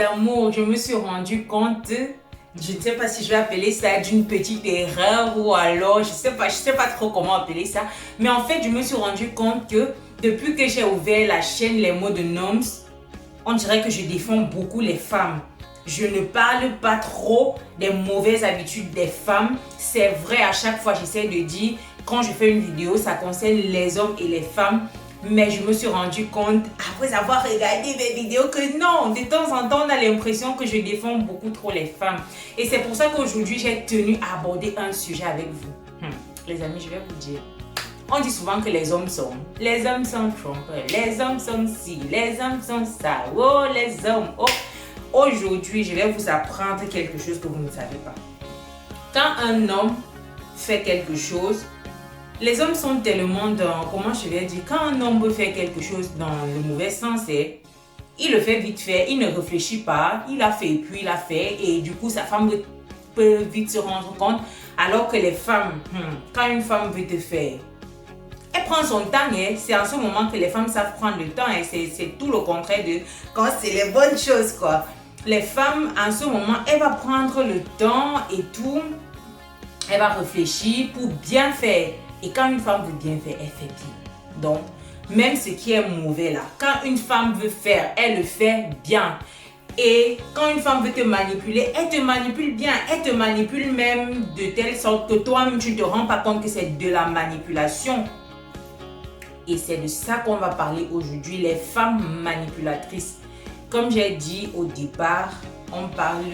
L'amour, je me suis rendu compte, je ne sais pas si je vais appeler ça d'une petite erreur ou alors, je sais pas trop comment appeler ça. Mais en fait, je me suis rendu compte que depuis que j'ai ouvert la chaîne Les mots de Noms, on dirait que je défends beaucoup les femmes. Je ne parle pas trop des mauvaises habitudes des femmes. C'est vrai, à chaque fois, j'essaie de dire, quand je fais une vidéo, ça concerne les hommes et les femmes. Mais je me suis rendu compte, après avoir regardé mes vidéos, que non, de temps en temps, on a l'impression que je défends beaucoup trop les femmes. Et c'est pour ça qu'aujourd'hui, j'ai tenu à aborder un sujet avec vous. Les amis, je vais vous dire. On dit souvent que les hommes sont trompeurs, les hommes sont ci, les hommes sont ça, oh les hommes, oh. Aujourd'hui, je vais vous apprendre quelque chose que vous ne savez pas. Quand un homme fait quelque chose, les hommes sont tellement dans, comment je vais dire, quand un homme veut faire quelque chose dans le mauvais sens, il le fait vite fait, il ne réfléchit pas, il a fait et puis il a fait, et du coup sa femme peut vite se rendre compte, alors que les femmes, quand une femme veut te faire, elle prend son temps, c'est en ce moment que les femmes savent prendre le temps, c'est tout le contraire de quand c'est les bonnes choses, quoi. Les femmes, en ce moment, elle va prendre le temps et tout, elle va réfléchir pour bien faire. Et quand une femme veut bien faire, elle fait bien. Donc, même ce qui est mauvais là, quand une femme veut faire, elle le fait bien. Et quand une femme veut te manipuler, elle te manipule bien. Elle te manipule même de telle sorte que toi-même, tu ne te rends pas compte que c'est de la manipulation. Et c'est de ça qu'on va parler aujourd'hui, les femmes manipulatrices. Comme j'ai dit au départ, on parle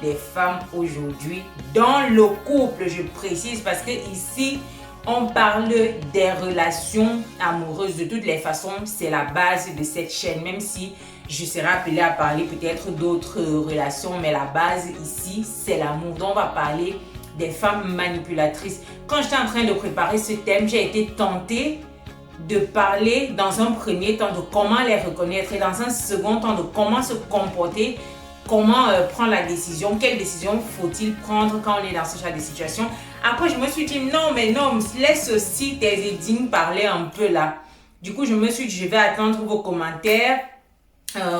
des femmes aujourd'hui dans le couple, je précise, parce que ici, on parle des relations amoureuses. De toutes les façons, c'est la base de cette chaîne, même si je serai appelée à parler peut-être d'autres relations, mais la base ici, c'est l'amour. Donc, on va parler des femmes manipulatrices. Quand j'étais en train de préparer ce thème, j'ai été tentée de parler dans un premier temps de comment les reconnaître et dans un second temps de comment se comporter, comment prendre la décision, quelle décision faut-il prendre quand on est dans ce genre de situation. Après, je me suis dit non, mais non, laisse aussi tes édines parler un peu là. Du coup, je me suis dit, je vais attendre vos commentaires,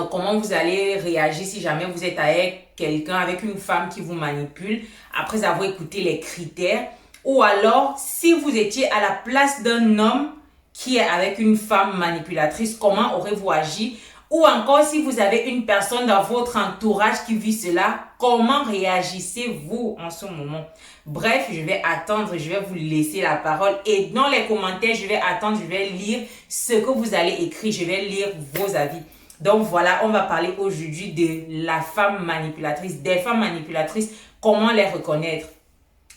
comment vous allez réagir si jamais vous êtes avec quelqu'un, avec une femme qui vous manipule, après avoir écouté les critères. Ou alors, si vous étiez à la place d'un homme qui est avec une femme manipulatrice, comment aurez-vous agi? Ou encore, si vous avez une personne dans votre entourage qui vit cela, comment réagissez-vous en ce moment? Bref, je vais attendre, je vais vous laisser la parole. Et dans les commentaires, je vais attendre, je vais lire ce que vous allez écrire, je vais lire vos avis. Donc voilà, on va parler aujourd'hui de la femme manipulatrice, des femmes manipulatrices, comment les reconnaître.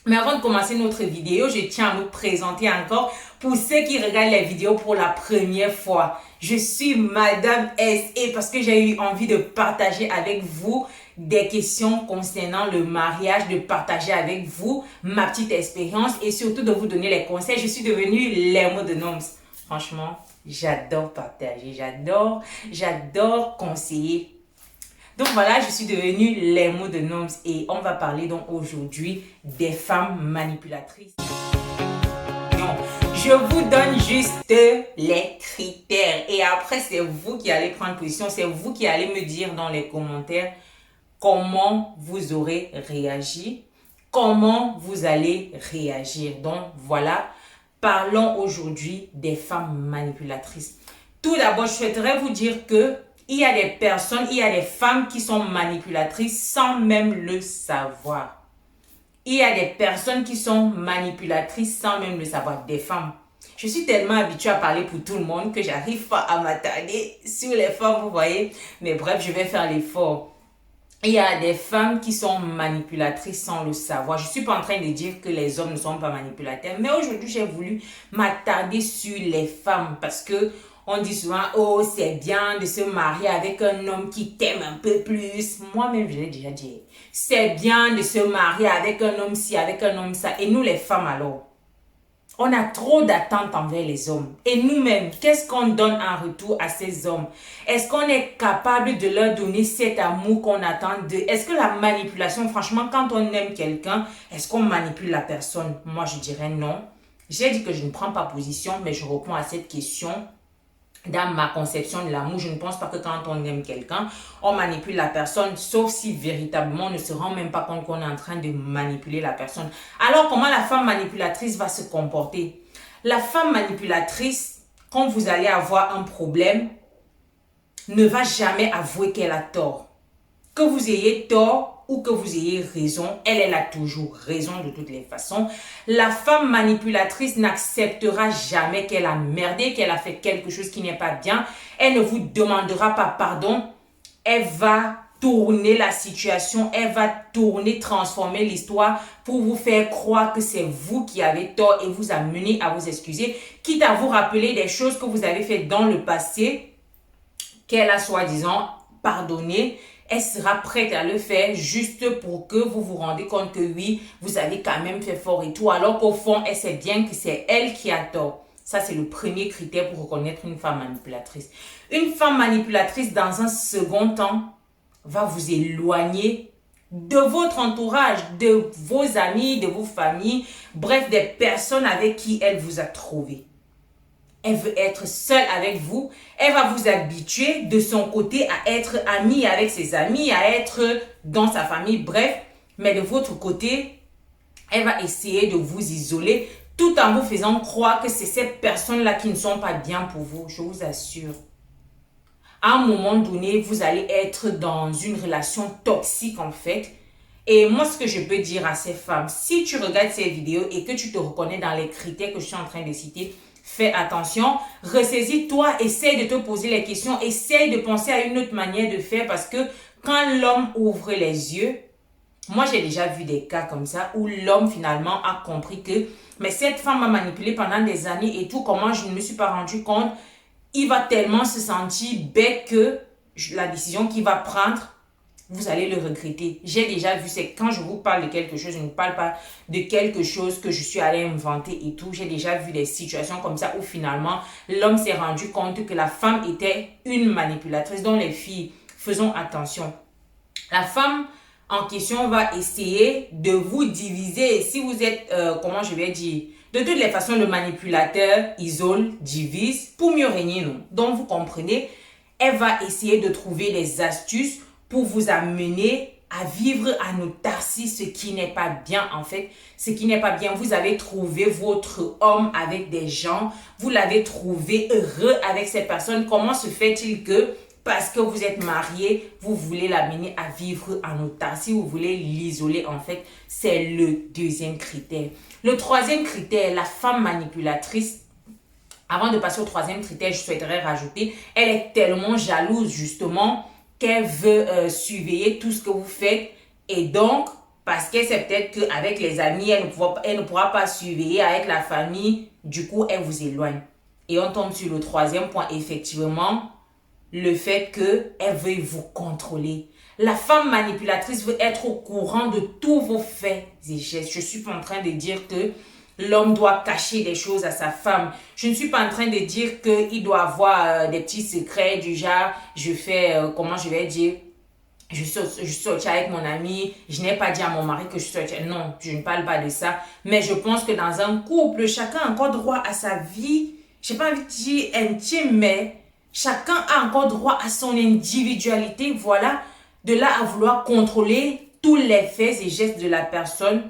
Mais avant de commencer notre vidéo, je tiens à me présenter encore pour ceux qui regardent les vidéos pour la première fois. Je suis Madame S et parce que j'ai eu envie de partager avec vous des questions concernant le mariage, de partager avec vous ma petite expérience et surtout de vous donner les conseils. Je suis devenue les mots de Noms. Franchement, j'adore partager, j'adore conseiller. Donc voilà, je suis devenue les mots de Noms et on va parler donc aujourd'hui des femmes manipulatrices. Non, je vous donne juste les critères et après c'est vous qui allez prendre position, c'est vous qui allez me dire dans les commentaires comment vous aurez réagi, comment vous allez réagir. Donc voilà, parlons aujourd'hui des femmes manipulatrices. Tout d'abord, je souhaiterais vous dire que il y a des personnes, il y a des femmes qui sont manipulatrices sans même le savoir. Il y a des personnes qui sont manipulatrices sans même le savoir, des femmes. Je suis tellement habituée à parler pour tout le monde que j'arrive pas à m'attarder sur les femmes, vous voyez. Mais bref, je vais faire l'effort. Il y a des femmes qui sont manipulatrices sans le savoir. Je ne suis pas en train de dire que les hommes ne sont pas manipulateurs. Mais aujourd'hui, j'ai voulu m'attarder sur les femmes parce que on dit souvent, oh, c'est bien de se marier avec un homme qui t'aime un peu plus. Moi-même, je l'ai déjà dit. C'est bien de se marier avec un homme ci, avec un homme ça. Et nous, les femmes, alors, on a trop d'attentes envers les hommes. Et nous-mêmes, qu'est-ce qu'on donne en retour à ces hommes? Est-ce qu'on est capable de leur donner cet amour qu'on attend d'eux? Est-ce que la manipulation, franchement, quand on aime quelqu'un, est-ce qu'on manipule la personne? Moi, je dirais non. J'ai dit que je ne prends pas position, mais je réponds à cette question. dans ma conception de l'amour, je ne pense pas que quand on aime quelqu'un, on manipule la personne, sauf si véritablement on ne se rend même pas compte qu'on est en train de manipuler la personne. Alors, comment la femme manipulatrice va se comporter? La femme manipulatrice, quand vous allez avoir un problème, ne va jamais avouer qu'elle a tort. Que vous ayez tort ou que vous ayez raison, elle a toujours raison de toutes les façons. La femme manipulatrice n'acceptera jamais qu'elle a merdé, qu'elle a fait quelque chose qui n'est pas bien. Elle ne vous demandera pas pardon. Elle va tourner la situation, elle va transformer l'histoire pour vous faire croire que c'est vous qui avez tort et vous amener à vous excuser, quitte à vous rappeler des choses que vous avez faites dans le passé, qu'elle a soi-disant pardonné. Elle sera prête à le faire juste pour que vous vous rendez compte que oui, vous avez quand même fait fort et tout, alors qu'au fond, elle sait bien que c'est elle qui a tort. Ça, c'est le premier critère pour reconnaître une femme manipulatrice. Une femme manipulatrice, dans un second temps, va vous éloigner de votre entourage, de vos amis, de vos familles, bref, des personnes avec qui elle vous a trouvé. Elle veut être seule avec vous. Elle va vous habituer de son côté à être amie avec ses amis, à être dans sa famille, bref. Mais de votre côté, elle va essayer de vous isoler tout en vous faisant croire que c'est ces personnes-là qui ne sont pas bien pour vous. Je vous assure. À un moment donné, vous allez être dans une relation toxique en fait. Et moi, ce que je peux dire à ces femmes, si tu regardes ces vidéos et que tu te reconnais dans les critères que je suis en train de citer, fais attention, ressaisis-toi, essaye de te poser les questions, essaye de penser à une autre manière de faire parce que quand l'homme ouvre les yeux, moi j'ai déjà vu des cas comme ça où l'homme finalement a compris que mais cette femme m'a manipulé pendant des années et tout, comment je ne me suis pas rendu compte, il va tellement se sentir bête que la décision qu'il va prendre, vous allez le regretter. J'ai déjà vu, c'est quand je vous parle de quelque chose, je ne parle pas de quelque chose que je suis allée inventer et tout. J'ai déjà vu des situations comme ça où finalement, l'homme s'est rendu compte que la femme était une manipulatrice. Donc les filles, faisons attention. La femme en question va essayer de vous diviser. Si vous êtes, comment je vais dire, de toutes les façons, le manipulateur isole, divise pour mieux régner, non? Donc vous comprenez, elle va essayer de trouver des astuces pour vous amener à vivre en autarcie, ce qui n'est pas bien en fait. Ce qui n'est pas bien, vous avez trouvé votre homme avec des gens, vous l'avez trouvé heureux avec ces personnes. Comment se fait-il que parce que vous êtes marié, vous voulez l'amener à vivre en autarcie, vous voulez l'isoler en fait? C'est le deuxième critère. Le troisième critère, la femme manipulatrice. Avant de passer au troisième critère, je souhaiterais rajouter, elle est tellement jalouse justement qu'elle veut surveiller tout ce que vous faites et donc parce qu'elle sait peut-être qu'avec les amis elle ne pourra pas surveiller avec la famille, du coup elle vous éloigne. Et on tombe sur le troisième point, effectivement, le fait qu'elle veuille vous contrôler. La femme manipulatrice veut être au courant de tous vos faits et gestes. Je ne suis pas en train de dire que l'homme doit cacher des choses à sa femme. Je ne suis pas en train de dire qu'il doit avoir des petits secrets du genre, je fais, comment je vais dire, je sortis avec mon ami, je n'ai pas dit à mon mari que je sortais. Non, je ne parle pas de ça. Mais je pense que dans un couple, chacun a encore droit à sa vie, je n'ai pas envie de dire intime, mais chacun a encore droit à son individualité. Voilà, de là à vouloir contrôler tous les faits et gestes de la personne.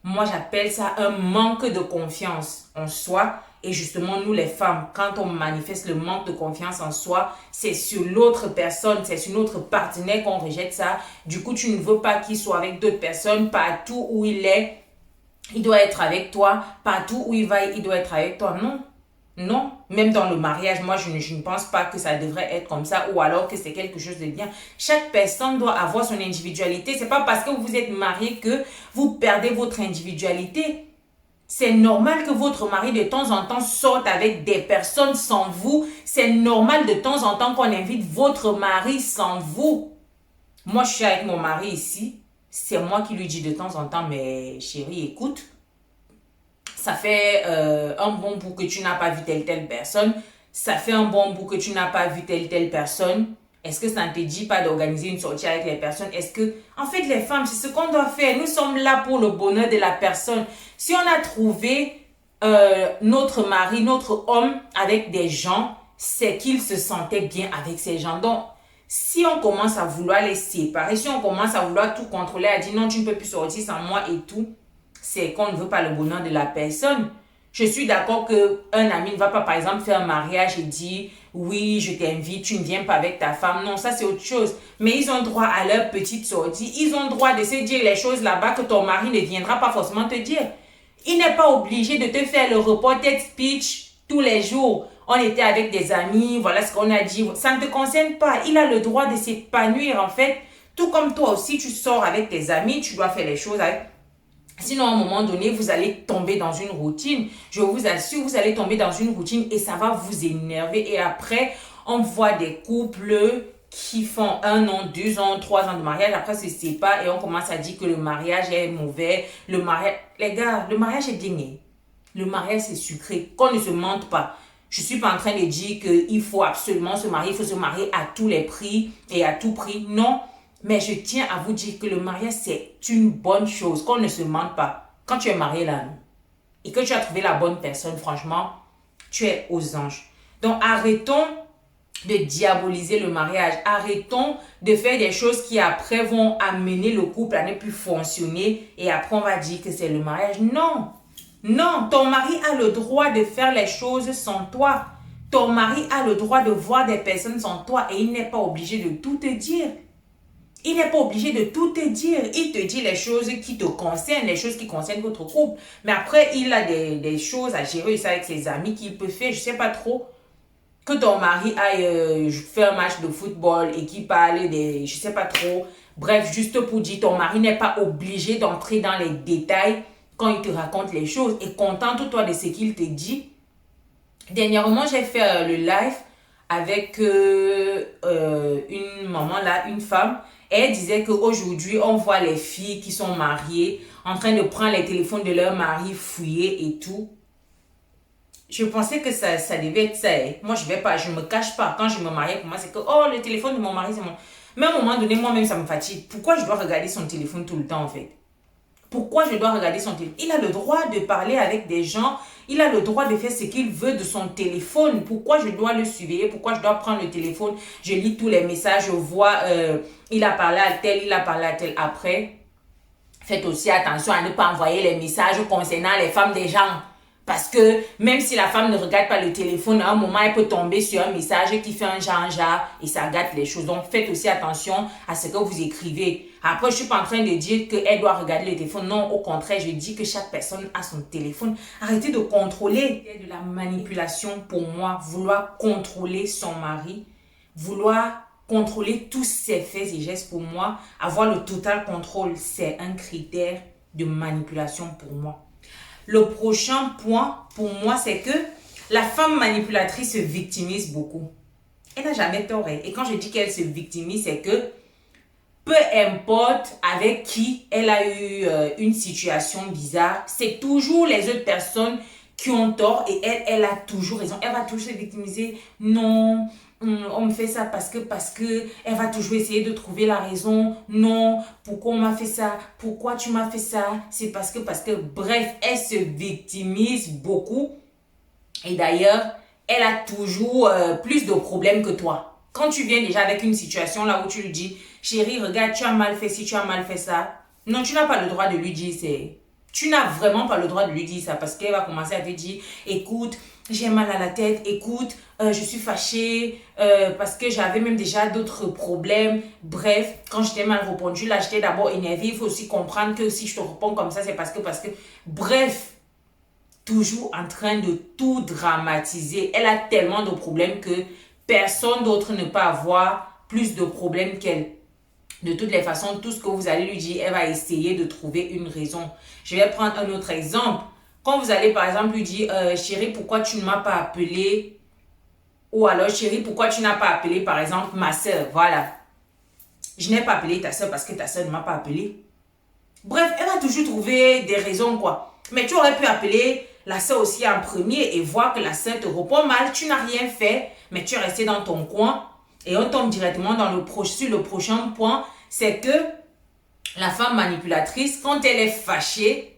Moi, j'appelle ça un manque de confiance en soi. Et justement, nous les femmes, quand on manifeste le manque de confiance en soi, c'est sur l'autre personne, c'est sur notre partenaire qu'on rejette ça. Du coup, tu ne veux pas qu'il soit avec d'autres personnes. Partout où il est, il doit être avec toi. Partout où il va, il doit être avec toi. Non. Non, même dans le mariage, moi je ne pense pas que ça devrait être comme ça ou alors que c'est quelque chose de bien. Chaque personne doit avoir son individualité. C'est pas parce que vous êtes marié que vous perdez votre individualité. C'est normal que votre mari de temps en temps sorte avec des personnes sans vous. C'est normal de temps en temps qu'on invite votre mari sans vous. Moi je suis avec mon mari ici. C'est moi qui lui dis de temps en temps, mais chérie, écoute. Ça fait un bon bout que tu n'as pas vu telle personne. Ça fait un bon bout que tu n'as pas vu telle personne. Est-ce que ça ne te dit pas d'organiser une sortie avec les personnes? Est-ce que... En fait, les femmes, c'est ce qu'on doit faire. Nous sommes là pour le bonheur de la personne. Si on a trouvé notre mari, notre homme avec des gens c'est qu'il se sentait bien avec ces gens. Donc, si on commence à vouloir les séparer, si on commence à vouloir tout contrôler, à dire non, tu ne peux plus sortir sans moi et tout, c'est qu'on ne veut pas le bonheur de la personne. Je suis d'accord qu'un ami ne va pas, par exemple, faire un mariage et dire oui, je t'invite, tu ne viens pas avec ta femme. Non, ça c'est autre chose. Mais ils ont droit à leur petite sortie. Ils ont droit de se dire les choses là-bas que ton mari ne viendra pas forcément te dire. Il n'est pas obligé de te faire le reported speech tous les jours. On était avec des amis, voilà ce qu'on a dit. Ça ne te concerne pas. Il a le droit de s'épanouir en fait. Tout comme toi aussi, tu sors avec tes amis, tu dois faire les choses avec. Sinon, à un moment donné, vous allez tomber dans une routine. Je vous assure, vous allez tomber dans une routine et ça va vous énerver. Et après, on voit des couples qui font 1 an, 2 ans, 3 ans de mariage. Après, se séparent et on commence à dire que le mariage est mauvais. Les gars, le mariage est bien. Le mariage, c'est sucré. Qu'on ne se mente pas. Je ne suis pas en train de dire qu'il faut absolument se marier. Il faut se marier à tous les prix et à tout prix. Non. Mais je tiens à vous dire que le mariage, c'est une bonne chose, qu'on ne se mente pas. Quand tu es marié là, et que tu as trouvé la bonne personne, franchement, tu es aux anges. Donc, arrêtons de diaboliser le mariage. Arrêtons de faire des choses qui après vont amener le couple à ne plus fonctionner et après on va dire que c'est le mariage. Non, non, ton mari a le droit de faire les choses sans toi. Ton mari a le droit de voir des personnes sans toi et il n'est pas obligé de tout te dire. Il n'est pas obligé de tout te dire. Il te dit les choses qui te concernent, les choses qui concernent votre couple. Mais après, il a des choses à gérer ça avec ses amis qu'il peut faire. Je ne sais pas trop. Que ton mari aille faire un match de football et qu'il parle des... Je ne sais pas trop. Bref, juste pour dire, ton mari n'est pas obligé d'entrer dans les détails quand il te raconte les choses. Et contente-toi de ce qu'il te dit. Dernièrement, j'ai fait le live avec une maman là, une femme. Elle disait qu'aujourd'hui, on voit les filles qui sont mariées en train de prendre les téléphones de leur mari, fouiller et tout. Je pensais que ça devait être ça. Moi, je ne me cache pas. Quand je me mariais, pour moi, c'est que, oh, le téléphone de mon mari, c'est mon... Mais à un moment donné, moi-même, ça me fatigue. Pourquoi je dois regarder son téléphone tout le temps, en fait? Pourquoi je dois regarder son téléphone? Il a le droit de parler avec des gens. Il a le droit de faire ce qu'il veut de son téléphone. Pourquoi je dois le surveiller? Pourquoi je dois prendre le téléphone? Je lis tous les messages, je vois, il a parlé à tel, il a parlé à tel. Après, faites aussi attention à ne pas envoyer les messages concernant les femmes des gens. Parce que même si la femme ne regarde pas le téléphone, à un moment, elle peut tomber sur un message qui fait un genre et ça gâte les choses. Donc, faites aussi attention à ce que vous écrivez. Après, je ne suis pas en train de dire qu'elle doit regarder le téléphone. Non, au contraire, je dis que chaque personne a son téléphone. Arrêtez de contrôler. C'est de la manipulation pour moi. Vouloir contrôler son mari, vouloir contrôler tous ses faits et gestes pour moi, avoir le total contrôle, c'est un critère de manipulation pour moi. Le prochain point, pour moi, c'est que la femme manipulatrice se victimise beaucoup. Elle n'a jamais tort. Et quand je dis qu'elle se victimise, c'est que peu importe avec qui elle a eu une situation bizarre, c'est toujours les autres personnes qui ont tort et elle a toujours raison. Elle va toujours se victimiser. Non, on me fait ça parce que elle va toujours essayer de trouver la raison. Non, pourquoi on m'a fait ça? Pourquoi tu m'as fait ça? C'est parce que bref, elle se victimise beaucoup. Et d'ailleurs, elle a toujours plus de problèmes que toi. Quand tu viens déjà avec une situation là où tu lui dis, chérie, regarde, tu as mal fait ci, tu as mal fait ça. Non, tu n'as pas le droit de lui dire c'est... Tu n'as vraiment pas le droit de lui dire ça parce qu'elle va commencer à te dire, écoute, j'ai mal à la tête, écoute, je suis fâchée parce que j'avais même déjà d'autres problèmes. Bref, quand je t'ai mal répondu, là, j'étais d'abord énervée. Il faut aussi comprendre que si je te réponds comme ça, c'est parce que... Bref, toujours en train de tout dramatiser. Elle a tellement de problèmes que personne d'autre ne peut avoir plus de problèmes qu'elle. De toutes les façons, tout ce que vous allez lui dire, elle va essayer de trouver une raison. Je vais prendre un autre exemple. Quand vous allez par exemple lui dire, chérie, pourquoi tu ne m'as pas appelé? Ou alors, chérie, pourquoi tu n'as pas appelé par exemple ma soeur? Voilà. Je n'ai pas appelé ta soeur parce que ta soeur ne m'a pas appelé. Bref, elle va toujours trouver des raisons quoi. Mais tu aurais pu appeler la soeur aussi en premier et voir que la soeur te répond mal. Tu n'as rien fait, mais tu es resté dans ton coin. Et on tombe directement sur le prochain point, c'est que la femme manipulatrice, quand elle est fâchée,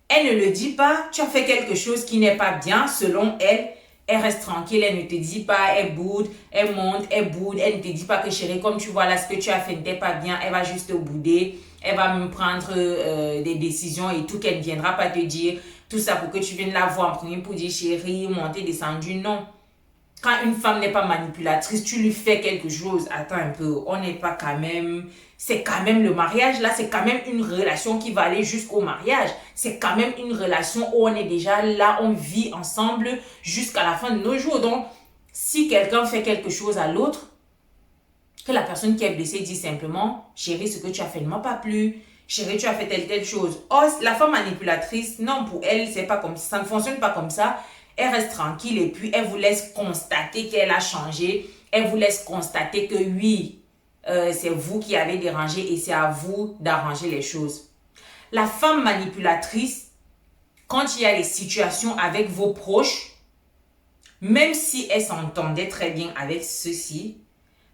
elle ne le dit pas. Tu as fait quelque chose qui n'est pas bien selon elle. Elle reste tranquille, elle ne te dit pas, elle boude, elle monte, elle boude, elle ne te dit pas que chérie, comme tu vois là, ce que tu as fait n'était pas bien, elle va juste bouder, elle va même prendre des décisions et tout, qu'elle ne viendra pas te dire tout ça pour que tu viennes la voir en premier pour dire chérie, montez, descendu, non. Quand une femme n'est pas manipulatrice, tu lui fais quelque chose, attends un peu, on n'est pas quand même, c'est quand même le mariage là, c'est quand même une relation qui va aller jusqu'au mariage. C'est quand même une relation où on est déjà là, on vit ensemble jusqu'à la fin de nos jours. Donc, si quelqu'un fait quelque chose à l'autre, que la personne qui est blessée dit simplement, chérie, ce que tu as fait ne m'a pas plu. Chérie, tu as fait telle chose. Oh, la femme manipulatrice, non, pour elle, c'est pas comme ça. Ça ne fonctionne pas comme ça. Elle reste tranquille et puis elle vous laisse constater qu'elle a changé. Elle vous laisse constater que oui, c'est vous qui avez dérangé et c'est à vous d'arranger les choses. La femme manipulatrice, quand il y a les situations avec vos proches, même si elle s'entendait très bien avec ceux-ci,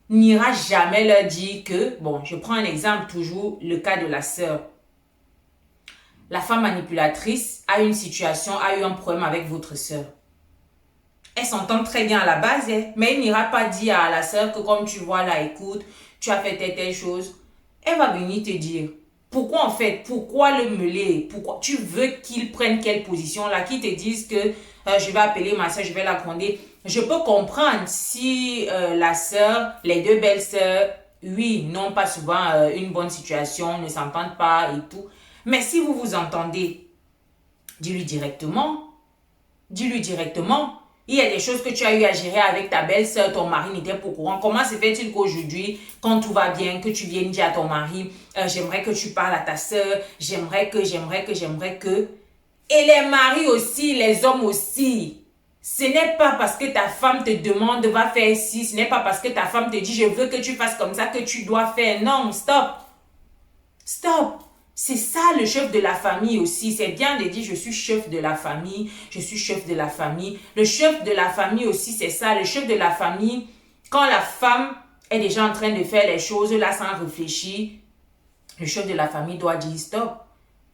n'ira jamais leur dire que, bon, je prends un exemple toujours, le cas de la sœur. La femme manipulatrice a une situation, a eu un problème avec votre sœur. Elle s'entend très bien à la base, mais elle n'ira pas dire à la sœur que comme tu vois là, écoute, tu as fait telle chose. Elle va venir te dire, pourquoi en fait, pourquoi le mêler, pourquoi tu veux qu'il prenne quelle position là, qu'ils te disent que je vais appeler ma sœur, je vais la gronder. Je peux comprendre si la sœur, les deux belles sœurs, oui, n'ont pas souvent une bonne situation, ne s'entendent pas et tout. Mais si vous vous entendez, dis-lui directement. Dis-lui directement. Il y a des choses que tu as eu à gérer avec ta belle-sœur, ton mari n'était pas au courant. Comment se fait-il qu'aujourd'hui, quand tout va bien, que tu viennes dire à ton mari, j'aimerais que tu parles à ta sœur, j'aimerais que. Et les maris aussi, les hommes aussi. Ce n'est pas parce que ta femme te demande va faire ci, ce n'est pas parce que ta femme te dit je veux que tu fasses comme ça que tu dois faire. Non, stop. Stop. C'est ça le chef de la famille aussi. C'est bien de dire je suis chef de la famille, je suis chef de la famille. Le chef de la famille aussi, c'est ça. Le chef de la famille, quand la femme est déjà en train de faire les choses là sans réfléchir, le chef de la famille doit dire stop.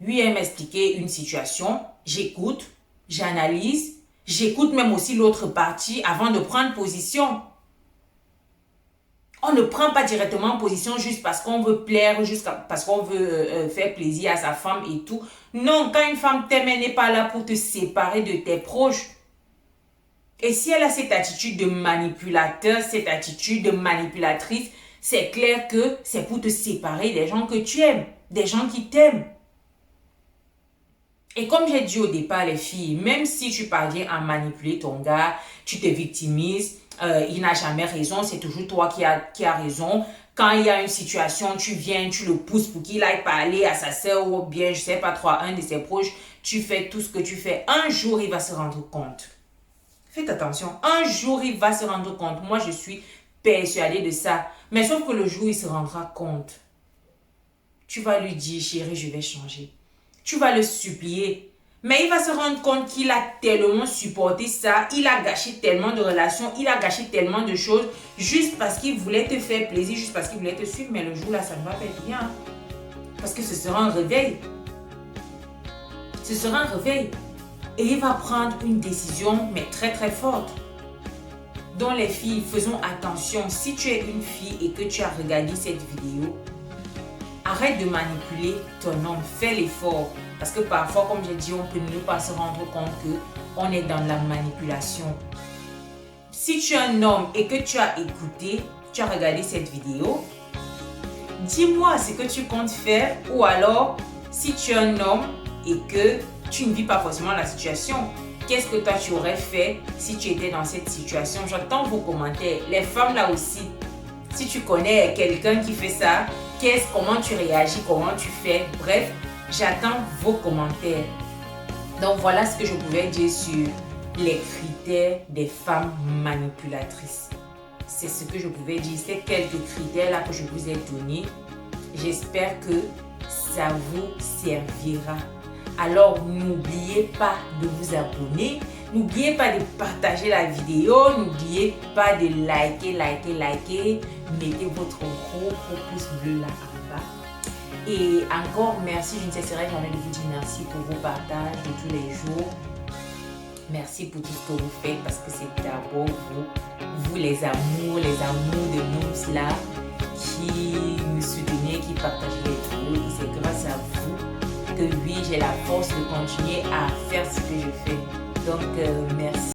Lui aime expliquer une situation, j'écoute, j'analyse, j'écoute même aussi l'autre partie avant de prendre position. On ne prend pas directement position juste parce qu'on veut plaire, juste parce qu'on veut faire plaisir à sa femme et tout. Non, quand une femme t'aime, elle n'est pas là pour te séparer de tes proches. Et si elle a cette attitude de manipulateur, cette attitude de manipulatrice, c'est clair que c'est pour te séparer des gens que tu aimes, des gens qui t'aiment. Et comme j'ai dit au départ, les filles, même si tu parviens à manipuler ton gars, tu te victimises, il n'a jamais raison, c'est toujours toi qui a raison. Quand il y a une situation, tu viens, tu le pousses pour qu'il aille parler à sa soeur ou bien, je sais pas trop, à un de ses proches, tu fais tout ce que tu fais. Un jour, il va se rendre compte. Faites attention, un jour, il va se rendre compte. Moi, je suis persuadée de ça. Mais sauf que le jour, il se rendra compte. Tu vas lui dire, chérie, je vais changer. Tu vas le supplier. Mais il va se rendre compte qu'il a tellement supporté ça, il a gâché tellement de relations, il a gâché tellement de choses, juste parce qu'il voulait te faire plaisir, juste parce qu'il voulait te suivre. Mais le jour là, ça ne va pas être bien. Parce que ce sera un réveil. Ce sera un réveil. Et il va prendre une décision, mais très très forte. Donc les filles, faisons attention. Si tu es une fille et que tu as regardé cette vidéo, arrête de manipuler ton homme, fais l'effort. Parce que parfois, comme j'ai dit, on peut ne pas se rendre compte qu'on est dans la manipulation. Si tu es un homme et que tu as écouté, tu as regardé cette vidéo, dis-moi ce que tu comptes faire. Ou alors, si tu es un homme et que tu ne vis pas forcément la situation, qu'est-ce que toi tu aurais fait si tu étais dans cette situation? J'attends vos commentaires. Les femmes là aussi, si tu connais quelqu'un qui fait ça, comment tu réagis, comment tu fais, bref, j'attends vos commentaires. Donc voilà ce que je pouvais dire sur les critères des femmes manipulatrices. C'est ce que je pouvais dire, c'est quelques critères là que je vous ai donnés. J'espère que ça vous servira. Alors n'oubliez pas de vous abonner, n'oubliez pas de partager la vidéo, n'oubliez pas de liker, mettez votre gros pouce bleu là en bas. Et encore merci, je ne cesserai jamais de vous dire merci pour vos partages de tous les jours. Merci pour tout ce que vous faites parce que c'est d'abord vous les amours de Nooms là, qui me soutenez, qui partagez les vidéos. Et c'est grâce à vous que oui, j'ai la force de continuer à faire ce que je fais. Donc, merci.